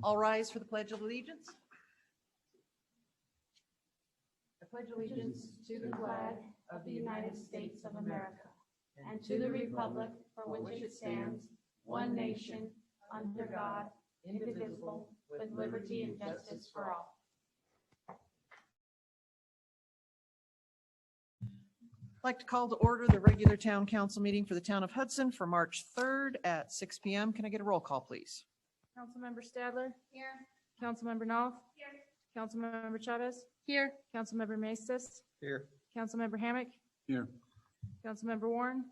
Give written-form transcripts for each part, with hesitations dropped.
All rise for the Pledge of Allegiance. I pledge allegiance to the flag of the United States of America and to the republic for which it stands, one nation, under God, indivisible, with liberty and justice for all. I'd like to call to order the regular town council meeting for the town of Hudson for March 3rd at 6 p.m. Can I get a roll call, please? Councilmember Stadler? Here. Councilmember Knopf? Here. Councilmember Chavez? Here. Councilmember Maestas? Here. Councilmember Hammack? Here. Councilmember Warren?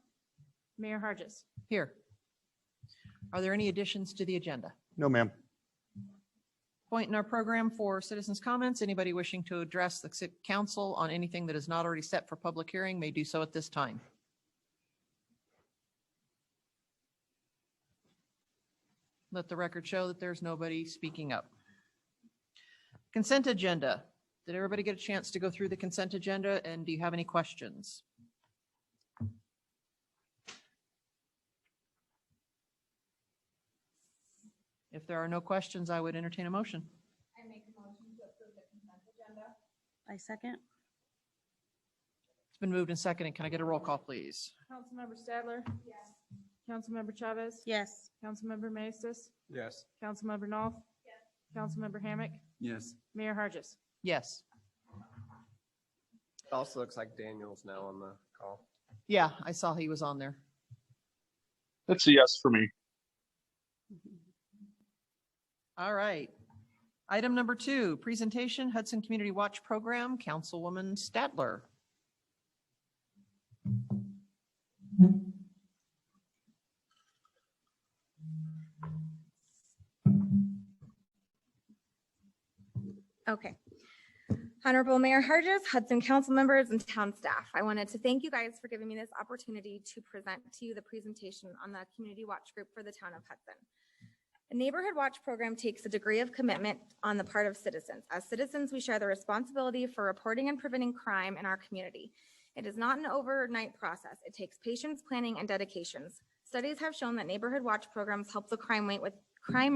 Mayor Hargis? Here. Are there any additions to the agenda? No, ma'am. Point in our program for citizens' comments. Anybody wishing to address the city council on anything that is not already set for public hearing may do so at this time. Let the record show that there's nobody speaking up. Consent agenda. Did everybody get a chance to go through the consent agenda, and do you have any questions? If there are no questions, I would entertain a motion. I make a motion to approve the consent agenda. I second. It's been moved and seconded. Can I get a roll call, please? Councilmember Stadler? Yes. Councilmember Chavez? Yes. Councilmember Maestas? Yes. Councilmember Knopf? Yes. Councilmember Hammack? Yes. Mayor Hargis? Yes. It also looks like Daniel's now on the call. Yeah, I saw he was on there. That's a yes for me. All right. Item number 2, presentation, Hudson Community Watch Program, Councilwoman Stadler. Okay. Honorable Mayor Hargis, Hudson council members, and town staff, I wanted to thank you guys for giving me this opportunity to present to you the presentation on the Community Watch Group for the town of Hudson. The Neighborhood Watch program takes a degree of commitment on the part of citizens. As citizens, we share the responsibility for reporting and preventing crime in our community. It is not an overnight process. It takes patience, planning, and dedications. Studies have shown that Neighborhood Watch programs help the crime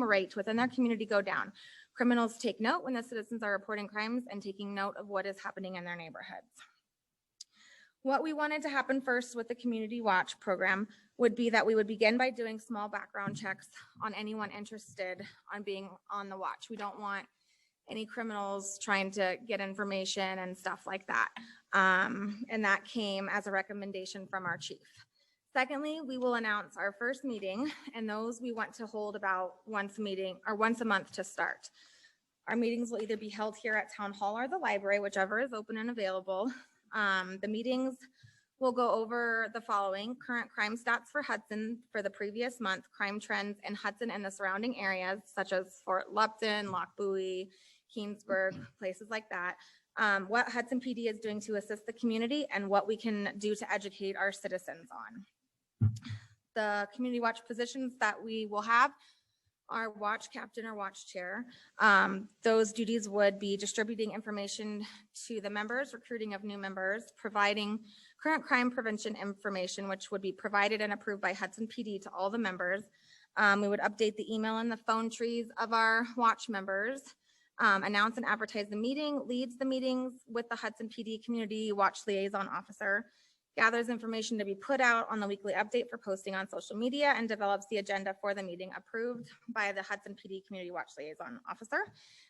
rate within their community go down. Criminals take note when the citizens are reporting crimes and taking note of what is happening in their neighborhoods. What we wanted to happen first with the Community Watch program would be that we would begin by doing small background checks on anyone interested on being on the watch. We don't want any criminals trying to get information and stuff like that. And that came as a recommendation from our chief. Secondly, we will announce our first meeting, and those we want to hold about once a month to start. Our meetings will either be held here at Town Hall or the library, whichever is open and available. The meetings will go over the following: current crime stats for Hudson for the previous month, crime trends in Hudson and the surrounding areas, such as Fort Lupton, Loch Buoy, Keensburg, places like that. What Hudson PD is doing to assist the community and what we can do to educate our citizens on. The community watch positions that we will have are watch captain or watch chair. Those duties would be distributing information to the members, recruiting of new members, providing current crime prevention information, which would be provided and approved by Hudson PD to all the members. We would update the email and the phone trees of our watch members, announce and advertise the meeting, leads the meetings with the Hudson PD Community Watch Liaison Officer, gathers information to be put out on the weekly update for posting on social media, and develops the agenda for the meeting approved by the Hudson PD Community Watch Liaison Officer,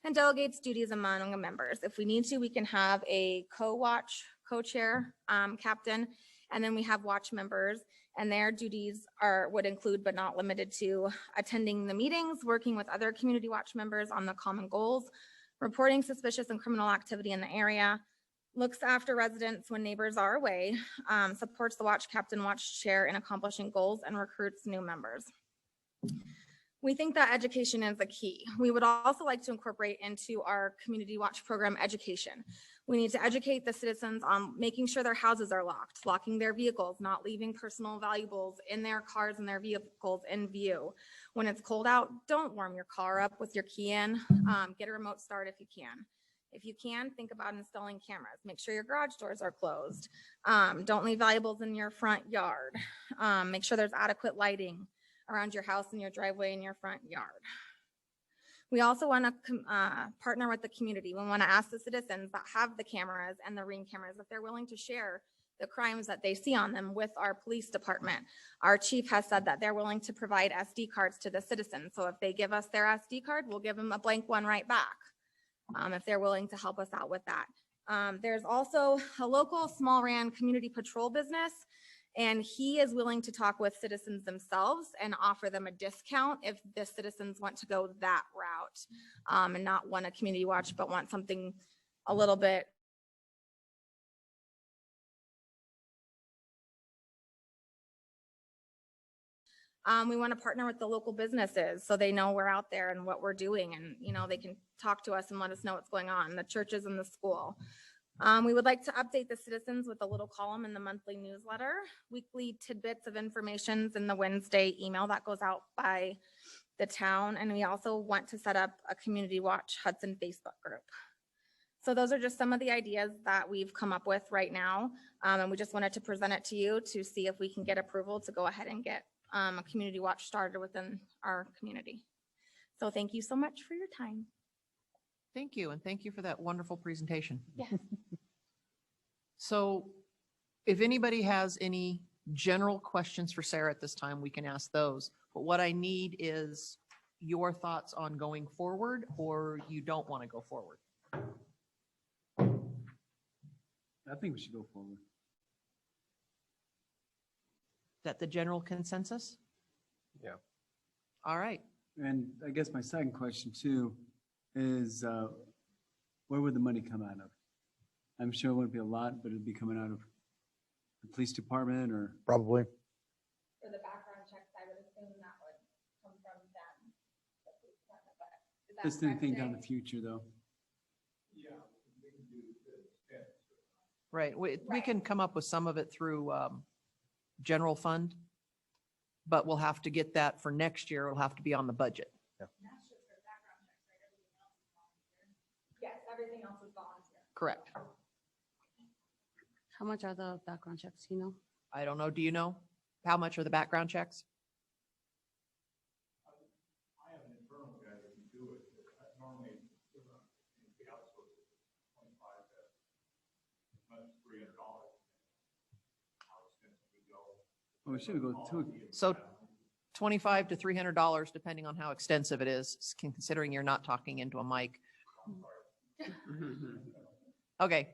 and delegates duties among the members. If we need to, we can have a co-watch, co-chair, captain, and then we have watch members, and their duties would include but not limited to attending the meetings, working with other community watch members on the common goals, reporting suspicious and criminal activity in the area, looks after residents when neighbors are away, supports the watch captain, watch chair in accomplishing goals, and recruits new members. We think that education is the key. We would also like to incorporate into our community watch program education. We need to educate the citizens on making sure their houses are locked, locking their vehicles, not leaving personal valuables in their cars and their vehicles in view. When it's cold out, don't warm your car up with your key in. Get a remote start if you can. If you can, think about installing cameras. Make sure your garage doors are closed. Don't leave valuables in your front yard. Make sure there's adequate lighting around your house and your driveway and your front yard. We also want to partner with the community. We want to ask the citizens that have the cameras and the Ring cameras if they're willing to share the crimes that they see on them with our police department. Our chief has said that they're willing to provide SD cards to the citizens. So if they give us their SD card, we'll give them a blank one right back, if they're willing to help us out with that. There's also a local small RAN community patrol business, and he is willing to talk with citizens themselves and offer them a discount if the citizens want to go that route, and not want a community watch, but want something a little bit we want to partner with the local businesses so they know we're out there and what we're doing, and they can talk to us and let us know what's going on, the churches and the school. We would like to update the citizens with a little column in the monthly newsletter, weekly tidbits of information in the Wednesday email that goes out by the town. And we also want to set up a Community Watch Hudson Facebook group. So those are just some of the ideas that we've come up with right now. And we just wanted to present it to you to see if we can get approval to go ahead and get a community watch started within our community. So thank you so much for your time. Thank you, and thank you for that wonderful presentation. Yes. So if anybody has any general questions for Sarah at this time, we can ask those. But what I need is your thoughts on going forward, or you don't want to go forward. I think we should go forward. Is that the general consensus? Yeah. All right. And I guess my second question too is, where would the money come out of? I'm sure it wouldn't be a lot, but it'd be coming out of the police department or? Probably. For the background checks, I would assume that would come from them. Just didn't think down the future though. Right. We Right. can come up with some of it through general fund, but we'll have to get that for next year. It'll have to be on the budget. Yes, everything else is volunteer. Correct. How much are the background checks, you know? I don't know. Do you know how much are the background checks? I have an internal guy that can do it. Normally, we outsource it, $25 to $300. How expensive we go. Oh, we should go to, So $25 to $300, depending on how extensive it is, considering you're not talking into a mic. Okay.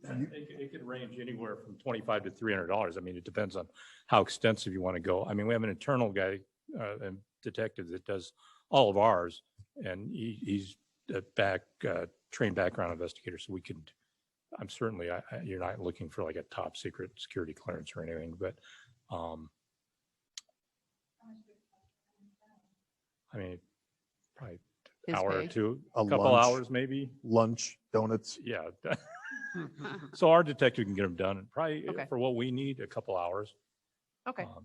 It could range anywhere from $25 to $300. I mean, it depends on how extensive you want to go. I mean, we have an internal guy, a detective that does all of ours, and he's a trained background investigator, so we can, I'm certainly, you're not looking for like a top secret security clearance or anything, but I mean, probably an hour or pay? two, A a couple lunch. hours maybe. Lunch, donuts. Yeah. So our detective can get them done in probably Okay. for what we need, a couple hours. Okay. So-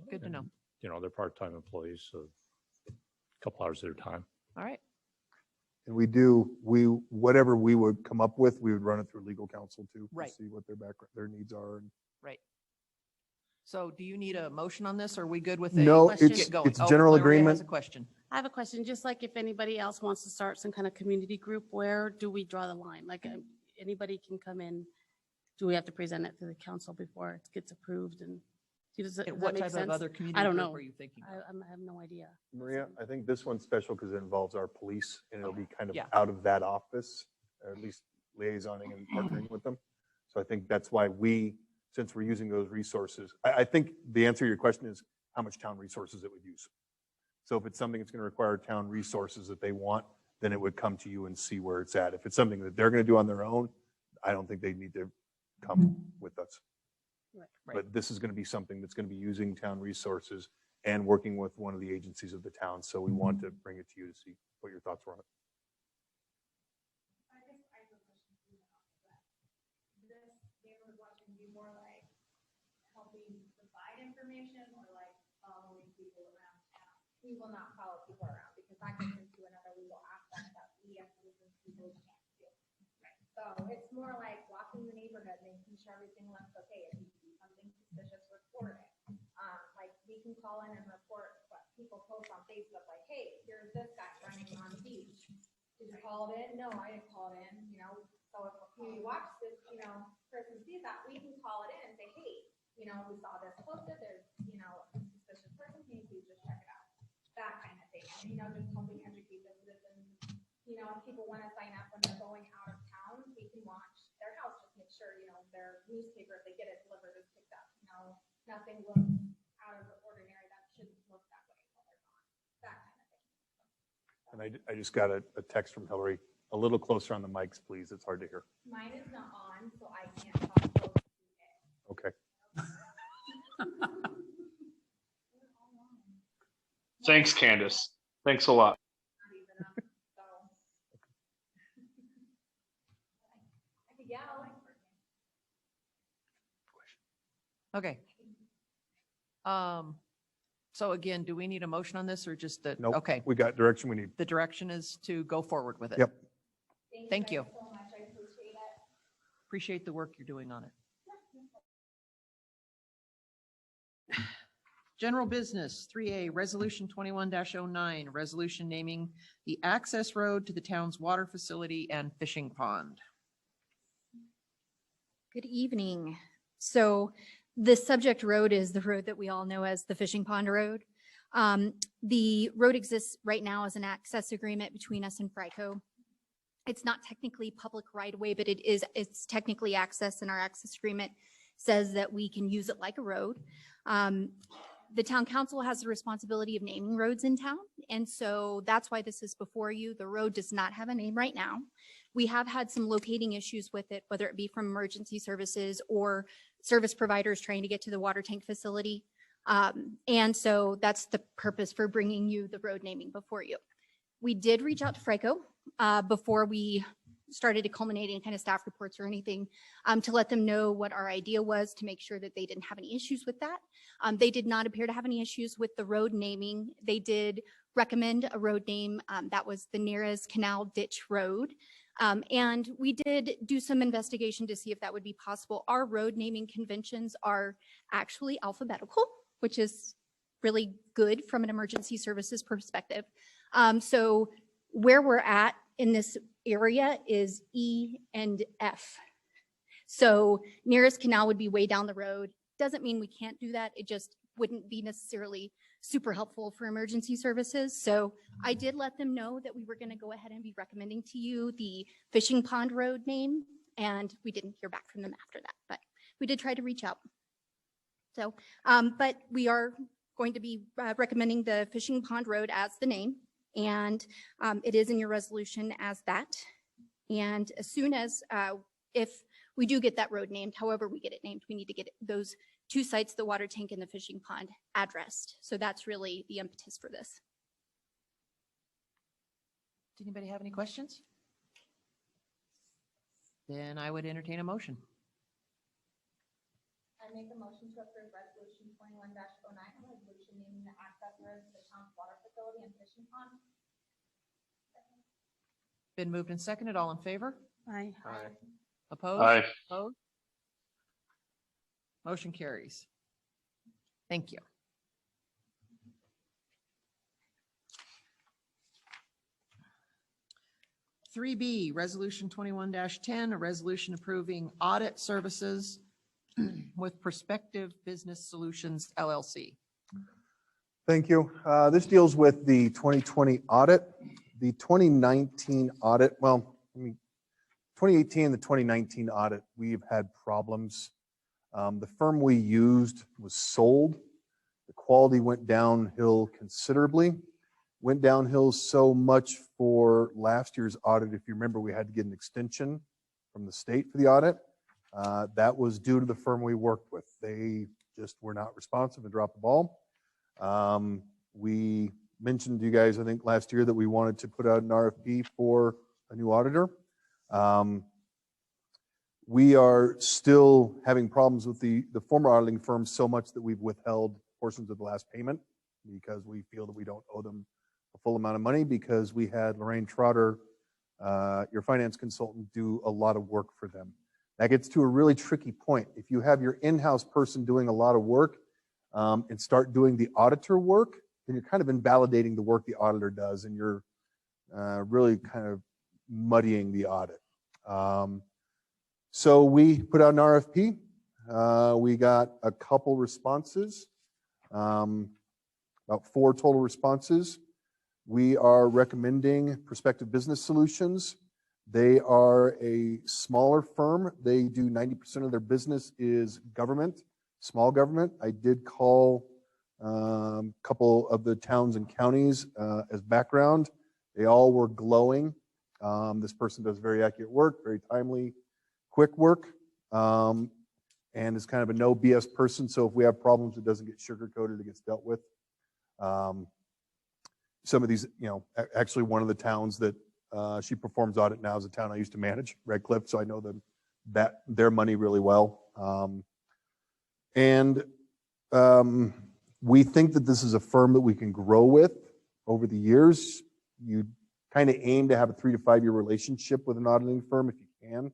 Good to and, know. You know, they're part-time employees, so a couple hours at a time. All right. And whatever we would come up with, we would run it through legal counsel too. To Right. see what their needs are. And Right. So do you need a motion on this? Or are we good with a? No, question. it's, Get going. it's Oh, general Gloria has agreement. a question. I have a question, just like if anybody else wants to start some kind of community group, where do we draw the line? Like anybody can come in, do we have to present it to the council before it gets approved and? Does that What make type of sense? other community I don't group know. are you thinking? I have no idea. Maria, I think this one's special because it involves our police and it'll be kind of Yeah. out of that office, or at least liaisoning and partnering with them. So I think that's why since we're using those resources, I think the answer to your question is how much town resources it would use. So if it's something that's going to require town resources that they want, then it would come to you and see where it's at. If it's something that they're going to do on their own, I don't think they need to come with us. Right. But this is going to be something that's going to be using town resources and working with one of the agencies of the town. So we want to bring it to you to see what your thoughts were on it. Neighborhood watch can be more like helping provide information or like following people around town. We will not follow people around because that gets into another legal aspect that we as citizens people can't do. So it's more like walking the neighborhood, making sure everything looks okay. If you see something suspicious, report it. Like we can call in and report what people post on Facebook, like, hey, here's this guy running on the beach. Did you call it in? No, I didn't call it in, you know, so if a community watch this, you know, person sees that, we can call it in and say, hey, you know, we saw this posted, there's, you know, a suspicious person, can you please just check it out? That kind of thing, and, you know, just helping educate the citizens. You know, if people want to sign up when they're going out of town, we can watch their house, just make sure, you know, their newspaper, if they get it delivered, is picked up. You know, nothing looks out of the ordinary that shouldn't look that way while they're gone. That kind of thing. And I just got a text from Hillary. A little closer on the mics, please. It's hard to hear. Mine is not on, so I can't talk close to it. Okay. Thanks, Candace. Thanks a lot. Not even up, so. I could yell. Okay. So again, do we need a motion on this or just that? Nope. Okay, We got direction we need. the direction is to go forward with it. Yep. Thank guys you. So much, I appreciate it. Appreciate the work you're doing on it. General business, 3A, Resolution 21-09, resolution naming the access road to the town's water facility and fishing pond. Good evening. So the subject road is the road that we all know as the Fishing Pond Road. The road exists right now as an access agreement between us and FRICO. It's not technically public right of way, but it's technically access, and our access agreement says that we can use it like a road. The town council has the responsibility of naming roads in town, and so that's why this is before you. The road does not have a name right now. We have had some locating issues with it, whether it be from emergency services or service providers trying to get to the water tank facility. And so that's the purpose for bringing you the road naming before you. We did reach out to FRICO before we started to culminate in kind of staff reports or anything, to let them know what our idea was, to make sure that they didn't have any issues with that. They did not appear to have any issues with the road naming. They did recommend a road name that was the Nearest Canal Ditch Road. And we did do some investigation to see if that would be possible. Our road naming conventions are actually alphabetical, which is really good from an emergency services perspective. So where we're at in this area is E and F. So Nearest Canal would be way down the road. Doesn't mean we can't do that. It just wouldn't be necessarily super helpful for emergency services. So I did let them know that we were going to go ahead and be recommending to you the Fishing Pond Road name, and we didn't hear back from them after that, but we did try to reach out. So, but we are going to be recommending the Fishing Pond Road as the name, and it is in your resolution as that. And as soon as, if we do get that road named, however we get it named, we need to get those two sites, the water tank and the fishing pond, addressed. So that's really the impetus for this. Does anybody have any questions? Then I would entertain a motion. I make a motion to approve resolution 21-09, resolution naming the access road to the town's water facility and fishing pond. Been moved and seconded. All in favor? Aye. Aye. Opposed? Aye. Opposed? Motion carries. Thank you. Three B, Resolution 21-10, a resolution approving audit services with Prospective Business Solutions LLC. Thank you. This deals with the 2020 audit. The 2019 audit, well, 2018, the 2019 audit, we've had problems. The firm we used was sold. The quality went downhill considerably. Went downhill so much for last year's audit. If you remember, we had to get an extension from the state for the audit. That was due to the firm we worked with. They just were not responsive and dropped the ball. We mentioned to you guys, I think last year, that we wanted to put out an RFP for a new auditor. We are still having problems with the former auditing firm so much that we've withheld portions of the last payment because we feel that we don't owe them a full amount of money, because we had Lorraine Trotter, your finance consultant, do a lot of work for them. That gets to a really tricky point. If you have your in-house person doing a lot of work, and start doing the auditor work, then you're kind of invalidating the work the auditor does, and you're really kind of muddying the audit. So we put out an RFP. We got a couple responses, about 4 total responses. We are recommending Prospective Business Solutions. They are a smaller firm. They do 90% of their business is government, small government. I did call a couple of the towns and counties as background. They all were glowing. This person does very accurate work, very timely, quick work, and is kind of a no BS person. So if we have problems, it doesn't get sugar-coated, it gets dealt with. Some of these, actually one of the towns that she performs audit now is a town I used to manage, Red Cliff, so I know them, their money really well. We think that this is a firm that we can grow with over the years. You kind of aim to have a 3 to 5 year relationship with an auditing firm if you can.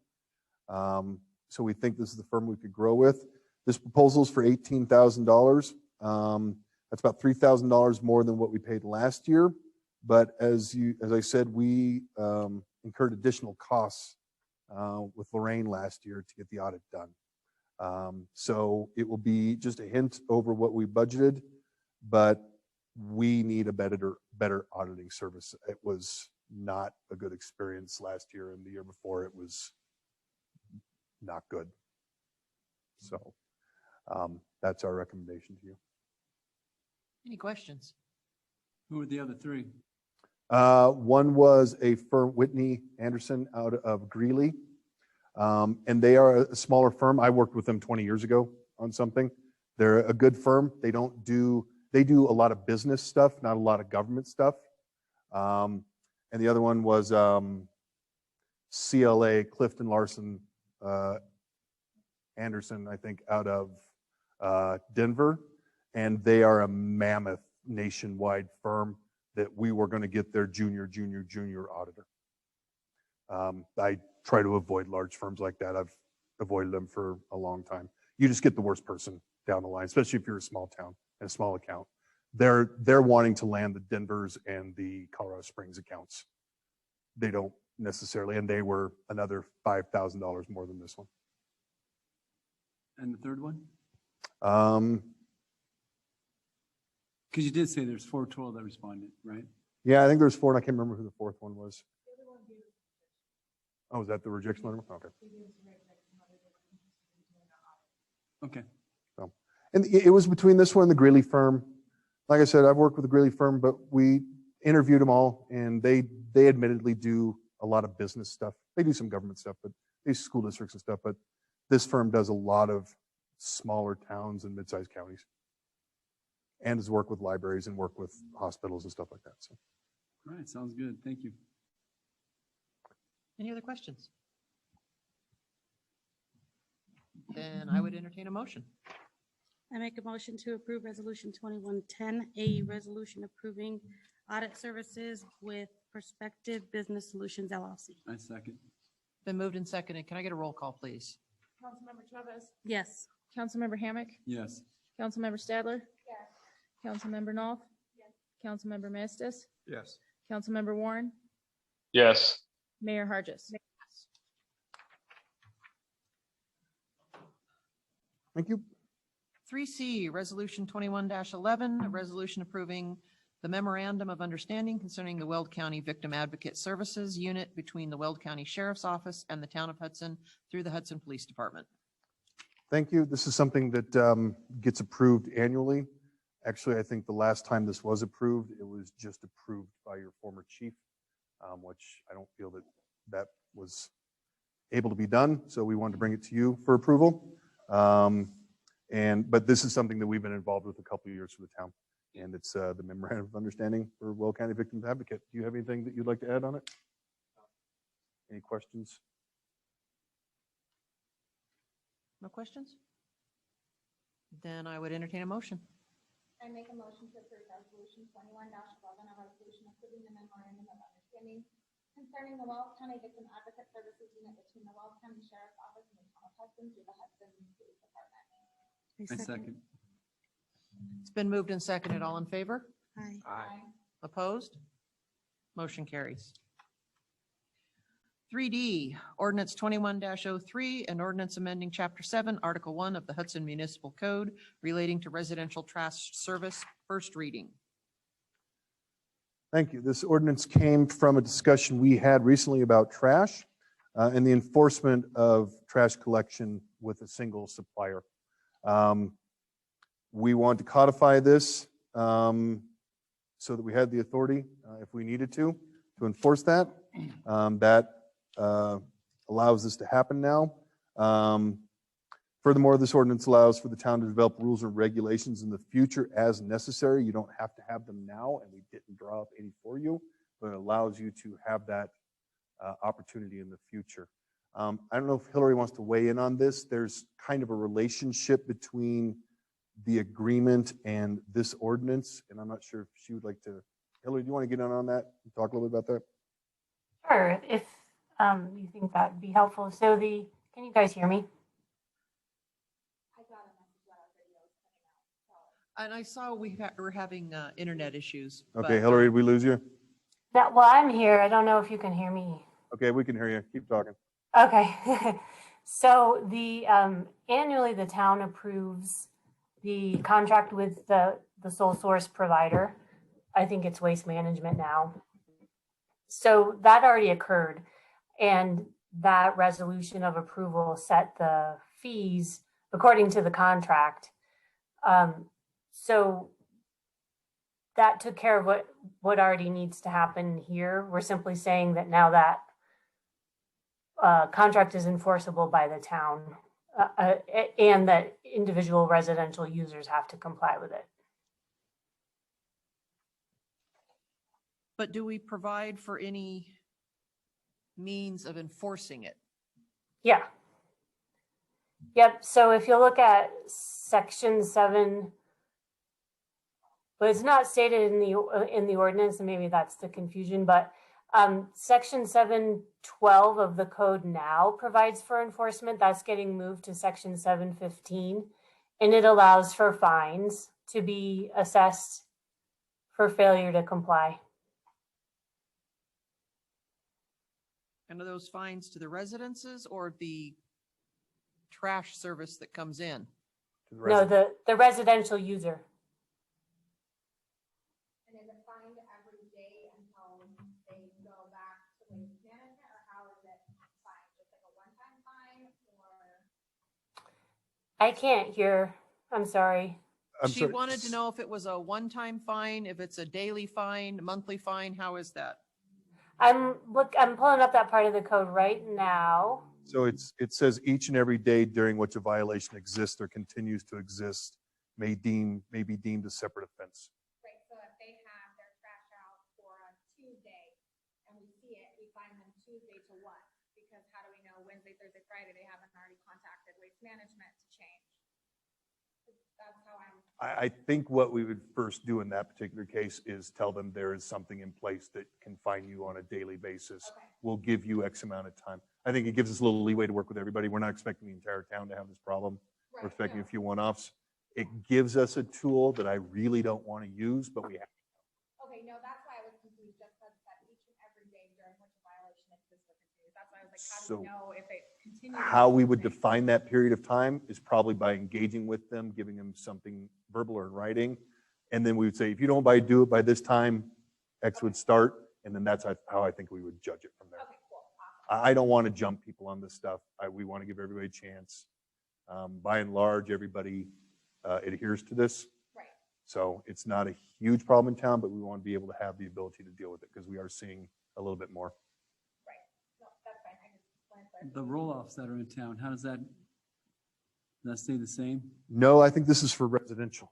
So we think this is the firm we could grow with. This proposal is for $18,000. That's about $3,000 more than what we paid last year. But as I said, we incurred additional costs with Lorraine last year to get the audit done. So it will be just a hint over what we budgeted, but we need a better auditing service. It was not a good experience last year, and the year before it was not good. So that's our recommendation to you. Any questions? Who were the other 3? One was a firm, Whitney Anderson, out of Greeley. And they are a smaller firm. I worked with them 20 years ago on something. They're a good firm. They do a lot of business stuff, not a lot of government stuff. And the other one was CLA, Clifton Larson Anderson, I think, out of Denver. And they are a mammoth nationwide firm that we were going to get their junior auditor. I try to avoid large firms like that. I've avoided them for a long time. You just get the worst person down the line, especially if you're a small town and a small account. They're wanting to land the Denvers and the Colorado Springs accounts. They don't necessarily, and they were another $5,000 more than this one. And the third one? Um, Because you did say there's 4 total that responded, right? yeah, I think there's 4, and I can't remember who the 4th one was. Oh, is that the rejection letter? Okay. Okay. So, and it was between this one and the Greeley firm. Like I said, I've worked with the Greeley firm, but we interviewed them all, and they admittedly do a lot of business stuff. They do some government stuff, but they do school districts and stuff. But this firm does a lot of smaller towns and mid-sized counties, and has worked with libraries and worked with hospitals and stuff like that. So, All right, sounds good. Thank you. Any other questions? Then I would entertain a motion. I make a motion to approve Resolution 2110, a resolution approving audit services with Prospective Business Solutions LLC. I second. Been moved and seconded. Can I get a roll call, please? Councilmember Chavez? Yes. Councilmember Hammack? Yes. Councilmember Stadler? Yes. Councilmember Knopf? Yes. Councilmember Maestas? Yes. Councilmember Warren? Yes. Mayor Hargis? thank you. 3C, Resolution 21-11, a resolution approving the memorandum of understanding concerning the Weld County Victim Advocate Services Unit between the Weld County Sheriff's Office and the Town of Hudson through the Hudson Police Department. Thank you. This is something that gets approved annually. Actually, I think the last time this was approved, it was just approved by your former chief, which I don't feel that was able to be done. So we wanted to bring it to you for approval. But this is something that we've been involved with a couple of years for the town. And it's the memorandum of understanding for Weld County Victims Advocate. Do you have anything that you'd like to add on it? Any questions? No questions? Then I would entertain a motion. I make a motion to approve Resolution 21-11, a resolution approving the memorandum of understanding concerning the Weld County Victim Advocate Services Unit between the Weld County Sheriff's Office and the Town of Hudson through the Hudson Police Department. I second. It's been moved and seconded. All in favor? Aye. Aye. Opposed? Motion carries. 3D, ordinance 21-03, an ordinance amending Chapter 7, Article 1 of the Hudson Municipal Code relating to residential trash service, first reading. Thank you. This ordinance came from a discussion we had recently about trash and the enforcement of trash collection with a single supplier. We want to codify this so that we had the authority, if we needed to enforce that. That allows this to happen now. Furthermore, this ordinance allows for the town to develop rules and regulations in the future as necessary. You don't have to have them now, and we didn't draw up any for you, but it allows you to have that opportunity in the future. I don't know if Hillary wants to weigh in on this. There's kind of a relationship between the agreement and this ordinance, and I'm not sure if she would like to. Hillary, do you want to get in on that and talk a little bit about that? Sure, if you think that would be helpful. So can you guys hear me? And I saw we're having internet issues. Okay, but, Hillary, did we lose you? Well, I'm here. I don't know if you can hear me. Okay, we can hear you. Keep talking. Okay. So annually, the town approves the contract with the sole source provider. I think it's Waste Management now. So that already occurred. And that resolution of approval set the fees according to the contract. So that took care of what already needs to happen here. We're simply saying that now that contract is enforceable by the town and that individual residential users have to comply with it. But do we provide for any means of enforcing it? Yeah. Yep. So if you look at section 7, but it's not stated in the ordinance, and maybe that's the confusion, but section 712 of the code now provides for enforcement. That's getting moved to section 715, and it allows for fines to be assessed for failure to comply. And are those fines to the residences or the trash service that comes in? No, the residential user. And is it fined every day until they go back to waste management, or how is it fined? Just like a one-time fine, or? I can't hear. I'm sorry. She wanted to know if it was a one-time fine, if it's a daily fine, monthly fine, how is that? I'm pulling up that part of the code right now. So it says each and every day during which a violation exists or continues to exist may be deemed a separate offense. Right, so if they have their trash out for a Tuesday and we see it, we find them Tuesday to what? Because how do we know Wednesday, Thursday, Friday, they haven't already contacted Waste Management to change? That's how I think what we would first do in that particular case is tell them there is something in place that can fine you on a daily basis. Okay. We'll give you X amount of time. I think it gives us a little leeway to work with everybody. We're not expecting the entire town to have this problem. Right, We're expecting no. a few one-offs. It gives us a tool that I really don't want to use, but we have. Okay, no, that's why I was confused, just because that each and every day during which a violation exists or continues. That's why I was like, how do So we know if it continues? How we would define that period of time is probably by engaging with them, giving them something verbal or in writing. And then we would say, if you don't do it by this time, X would start. And then that's how I think we would judge it from there. Okay, cool, awesome. I don't want to jump people on this stuff. We want to give everybody a chance. By and large, everybody adheres to this. Right. So it's not a huge problem in town, but we want to be able to have the ability to deal with it because we are seeing a little bit more. No, that's fine. I just wanted to The roll-offs that are in town, how does that stay the same? No, I think this is for residential.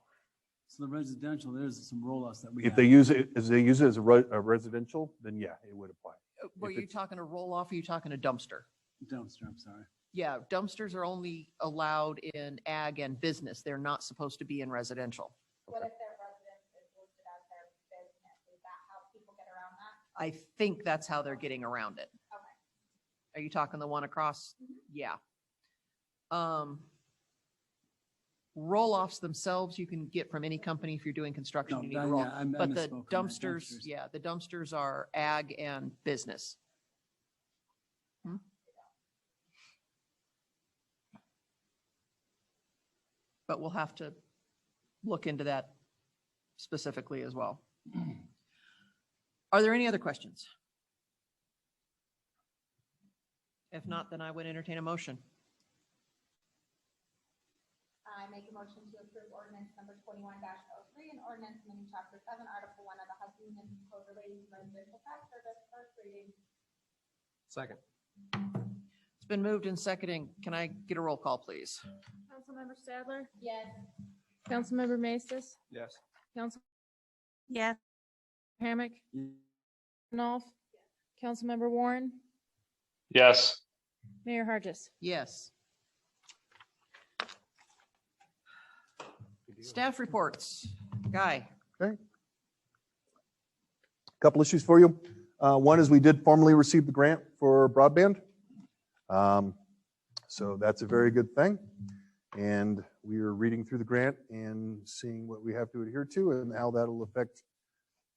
So the residential, there's some roll-offs that we If have. they use it as a residential, then yeah, it would apply. Were If you it's- talking a roll-off or are you talking a dumpster? Dumpster, I'm sorry. Yeah, dumpsters are only allowed in ag and business. They're not supposed to be in residential. What if their residence is listed as their business? Is that how people get around that? I think that's how they're getting around it. Okay. Are you talking the one across? Yeah. roll-offs themselves you can get from any company if you're doing construction. No, You need a yeah, roll. I But the misspoke on that, dumpsters, yeah, the dumpsters are ag and business. Hmm? But we'll have to look into that specifically as well. Are there any other questions? If not, then I would entertain a motion. I make a motion to approve ordinance number 21-03 and ordinance amending chapter 7, article 1 of the Hudson Municipal Code relating to residential tax service, first reading. Second. It's been moved and seconding. Can I get a roll call, please? Councilmember Stadler? Yes. Councilmember Maestas? Yes. Council Yes. Hammack? Knopf? Councilmember Warren? Yes. Mayor Hargis? Yes. Staff reports. Guy. Couple issues for you. One is we did formally receive the grant for broadband. So that's a very good thing. And we are reading through the grant and seeing what we have to adhere to and how that'll affect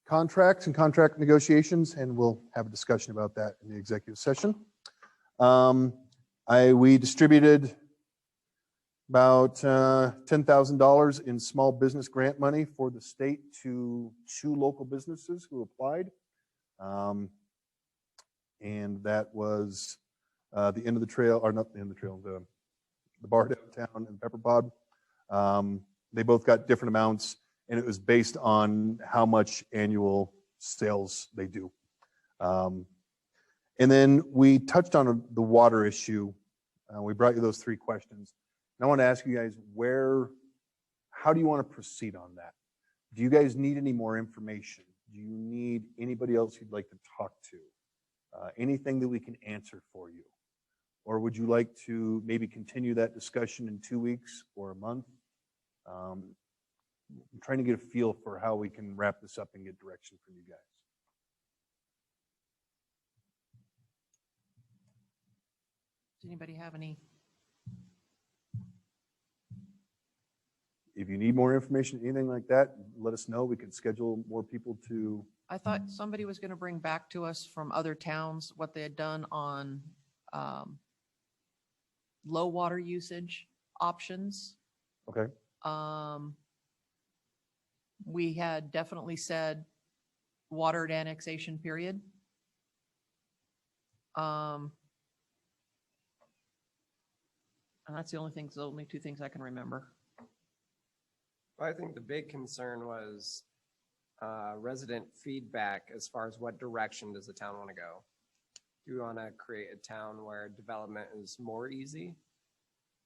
contracts and contract negotiations. And we'll have a discussion about that in the executive session. We distributed about $10,000 in small business grant money for the state to 2 local businesses who applied. And that was the end of the trail, or not the end of the trail, the bar downtown and Pepper Pod. They both got different amounts, and it was based on how much annual sales they do. And then we touched on the water issue. We brought you those 3 questions. And I want to ask you guys how do you want to proceed on that? Do you guys need any more information? Do you need anybody else you'd like to talk to? Anything that we can answer for you? Or would you like to maybe continue that discussion in 2 weeks or a month? I'm trying to get a feel for how we can wrap this up and get direction from you guys. Does anybody have any? If you need more information, anything like that, let us know. We can schedule more people to. I thought somebody was going to bring back to us from other towns what they had done on low water usage options. Okay. We had definitely said watered annexation period. And that's the only 2 things I can remember. I think the big concern was resident feedback as far as what direction does the town want to go? Do we want to create a town where development is more easy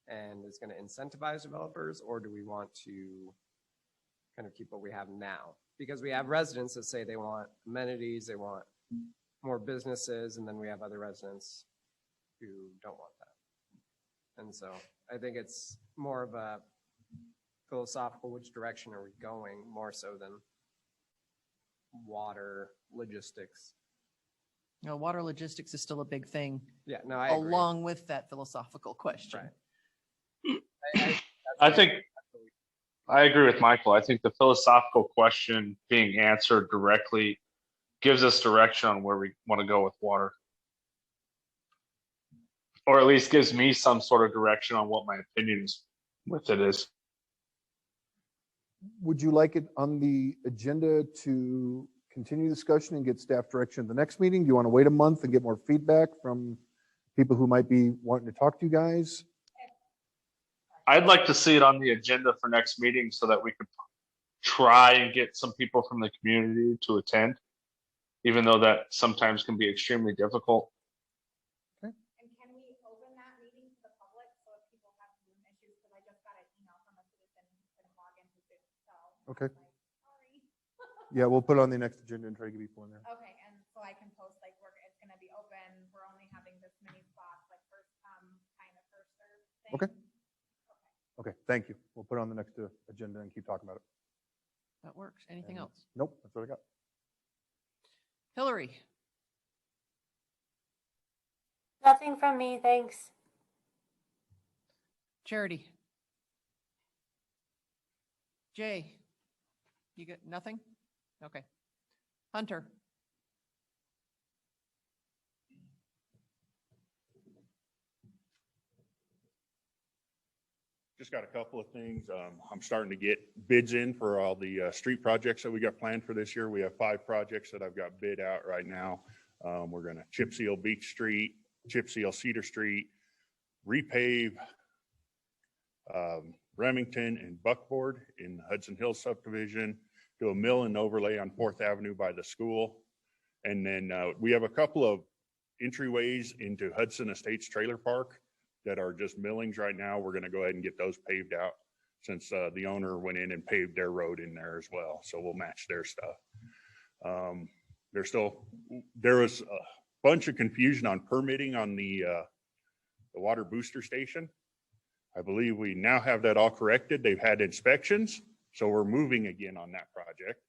and is going to incentivize developers, or do we want to kind of keep what we have now? Because we have residents that say they want amenities, they want more businesses, and then we have other residents who don't want that. And so I think it's more of a philosophical, which direction are we going, more so than water logistics. No, water logistics is still a big thing. Yeah, no, I agree. Along with that philosophical question. Right. I think I agree with Michael. I think the philosophical question being answered directly gives us direction on where we want to go with water. Or at least gives me some sort of direction on what my opinion is with it is. Would you like it on the agenda to continue discussion and get staff direction at the next meeting? Do you want to wait a month and get more feedback from people who might be wanting to talk to you guys? I'd like to see it on the agenda for next meeting so that we could try and get some people from the community to attend, even though that sometimes can be extremely difficult. And can we open that meeting to the public so if people have Zoom issues, because I just got an email from a citizen who couldn't log into Zoom, so. Okay. Sorry. Yeah, we'll put it on the next agenda and try to get people in there. Okay, and so I can post like it's gonna be open, we're only having this many spots, like first come, kind of first served thing. Okay. Okay, thank you. We'll put it on the next agenda and keep talking about it. That works. Anything else? Nope, that's what I got. Hillary? Nothing from me, thanks. Charity? Jay, you got nothing? Okay. Hunter? Just got a couple of things. I'm starting to get bids in for all the street projects that we got planned for this year. We have 5 projects that I've got bid out right now. We're gonna chip seal Beach Street, chip seal Cedar Street, repave Remington and Buckboard in the Hudson Hills subdivision, do a mill and overlay on 4th Avenue by the school. And then we have a couple of entryways into Hudson Estates Trailer Park that are just millings right now. We're gonna go ahead and get those paved out since the owner went in and paved their road in there as well. So we'll match their stuff. There was a bunch of confusion on permitting on the water booster station. I believe we now have that all corrected. They've had inspections, so we're moving again on that project.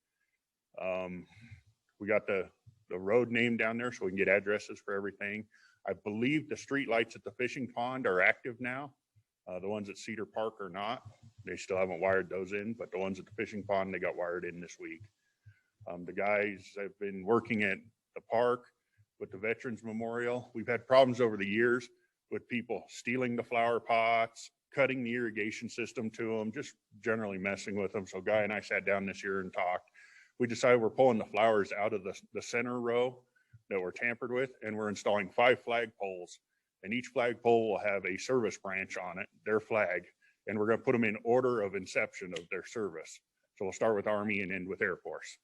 We got the road name down there so we can get addresses for everything. I believe the street lights at the fishing pond are active now. The ones at Cedar Park are not. They still haven't wired those in, but the ones at the fishing pond, they got wired in this week. The guys have been working at the park with the Veterans Memorial. We've had problems over the years with people stealing the flower pots, cutting the irrigation system to them, just generally messing with them. So Guy and I sat down this year and talked. We decided we're pulling the flowers out of the center row that were tampered with, and we're installing 5 flag poles. And each flag pole will have a service branch on it, their flag, and we're gonna put them in order of inception of their service. So we'll start with Army and end with Air Force.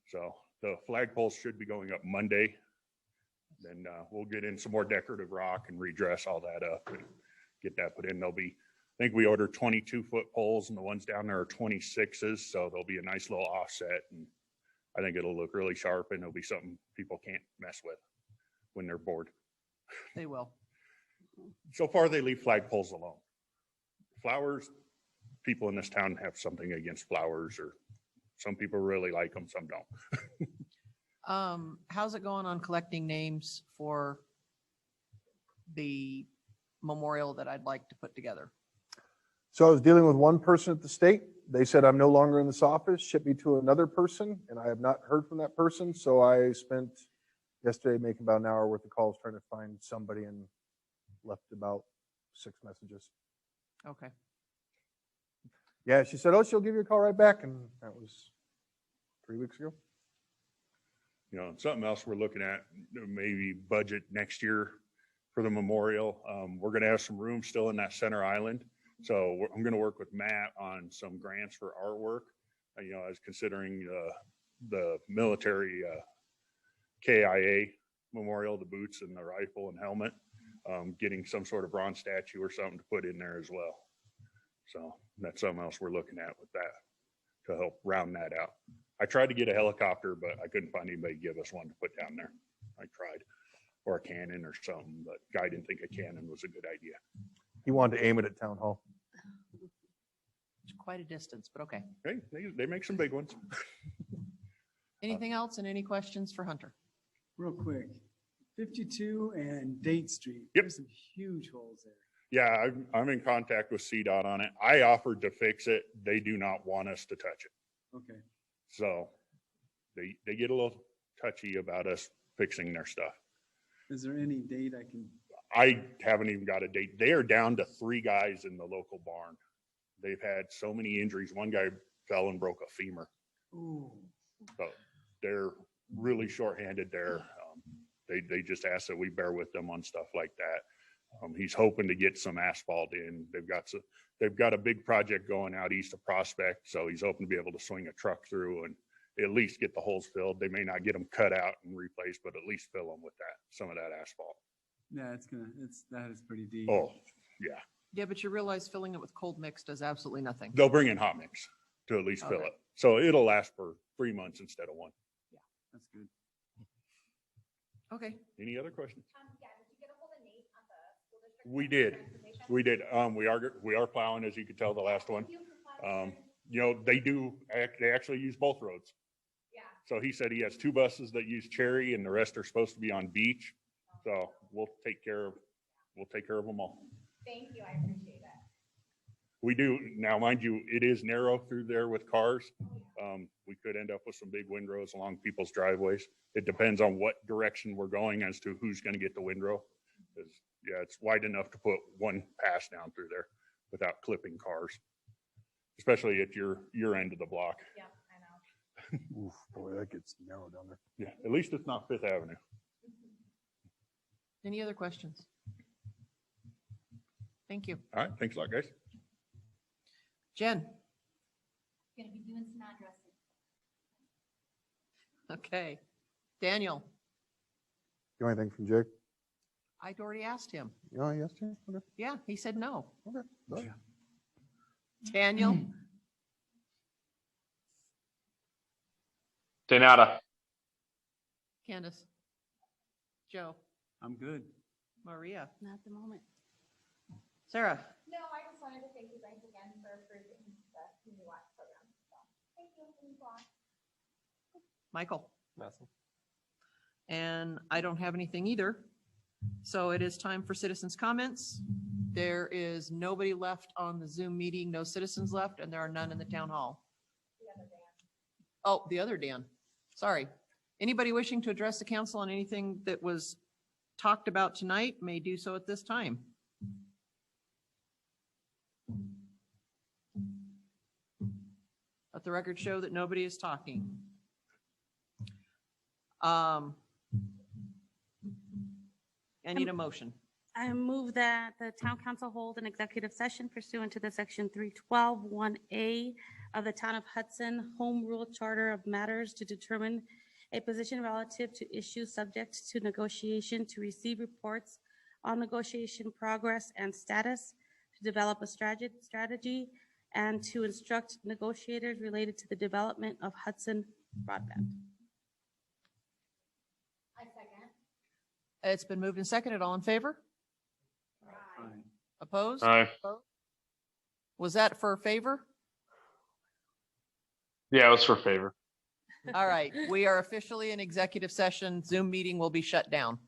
So the flag poles should be going up Monday. Then we'll get in some more decorative rock and redress all that up and get that put in. There'll be, I think we ordered 22-foot poles and the ones down there are 26s. So there'll be a nice little offset. And I think it'll look really sharp and it'll be something people can't mess with when they're bored. They will. So far, they leave flagpoles alone. Flowers, people in this town have something against flowers, or some people really like them, some don't. How's it going on collecting names for the memorial that I'd like to put together? So I was dealing with one person at the state. They said, I'm no longer in this office, ship me to another person, and I have not heard from that person. So I spent yesterday making about an hour worth of calls trying to find somebody and left about 6 messages. Okay. Yeah, she said, oh, she'll give you a call right back. And that was 3 weeks ago. You know, something else we're looking at, maybe budget next year for the memorial. We're going to have some room still in that center island. So I'm going to work with Matt on some grants for artwork. You know, I was considering the military KIA memorial, the boots and the rifle and helmet, getting some sort of bronze statue or something to put in there as well. So that's something else we're looking at with that to help round that out. I tried to get a helicopter, but I couldn't find anybody to give us one to put down there. I tried, or a cannon or something, but Guy didn't think a cannon was a good idea. He wanted to aim it at Town Hall. It's quite a distance, but okay. Hey, they make some big ones. Anything else and any questions for Hunter? Real quick, 52 and Date Street. Yep. There's some huge holes there. Yeah, I'm in contact with CDOT on it. I offered to fix it. They do not want us to touch it. Okay. So they get a little touchy about us fixing their stuff. Is there any date I can? I haven't even got a date. They are down to 3 guys in the local barn. They've had so many injuries. One guy fell and broke a femur. Ooh. So they're really shorthanded there. They just ask that we bear with them on stuff like that. He's hoping to get some asphalt in. They've got a big project going out east of Prospect, so he's hoping to be able to swing a truck through and at least get the holes filled. They may not get them cut out and replaced, but at least fill them with some of that asphalt. Yeah, that is pretty deep. Oh, yeah. Yeah, but you realize filling it with cold mix does absolutely nothing. They'll bring in hot mix to at least fill Okay. it. So it'll last for 3 months instead of 1. That's good. Okay. Any other questions? Yeah, did you get a hold of Nate at the school district? We did. We did. We are plowing, as you could tell, the last one. You know, they actually use both roads. Yeah. So he said he has 2 buses that use Cherry and the rest are supposed to be on Beach. So we'll take care of them all. Thank you, I appreciate it. We do, now mind you, it is narrow through there with cars. We could end up with some big windrows along people's driveways. It depends on what direction we're going as to who's gonna get the windrow. 'Cause, yeah, it's wide enough to put one pass down through there without clipping cars, especially at your end of the block. Yeah, I know. Oof, boy, that gets narrow down there. Yeah, at least it's not Fifth Avenue. Any other questions? Thank you. All right, thanks a lot, guys. Jen? Gonna be doing some addressing. Okay. Daniel? You want anything from Jake? I'd already asked him. Oh, yes, Jake? Okay, Yeah, he said no. okay. Go ahead. Daniel? De nada. Candace? Joe? I'm good. Maria? Not at the moment. Sarah? No, I just wanted to thank you guys again for approving the community watch program. So, thank you. Thanks a lot. Michael? Nothing. And I don't have anything either. So it is time for citizens' comments. There is nobody left on the Zoom meeting, no citizens left, and there are none in the town hall. Oh, the other Dan. Sorry. Anybody wishing to address the council on anything that was talked about tonight may do so at this time. Let the record show that nobody is talking. I need a motion. I move that the town council hold an executive session pursuant to the section 312(1)A of the Town of Hudson Home Rule Charter of Matters to determine a position relative to issues subject to negotiation, to receive reports on negotiation progress and status, to develop a strategy, and to instruct negotiators related to the development of Hudson broadband. I second. It's been moved and seconded. All in favor? Aye. Opposed? Aye. Was that for favor? Yeah, it was for favor. All right, we are officially in executive session. Zoom meeting will be shut down.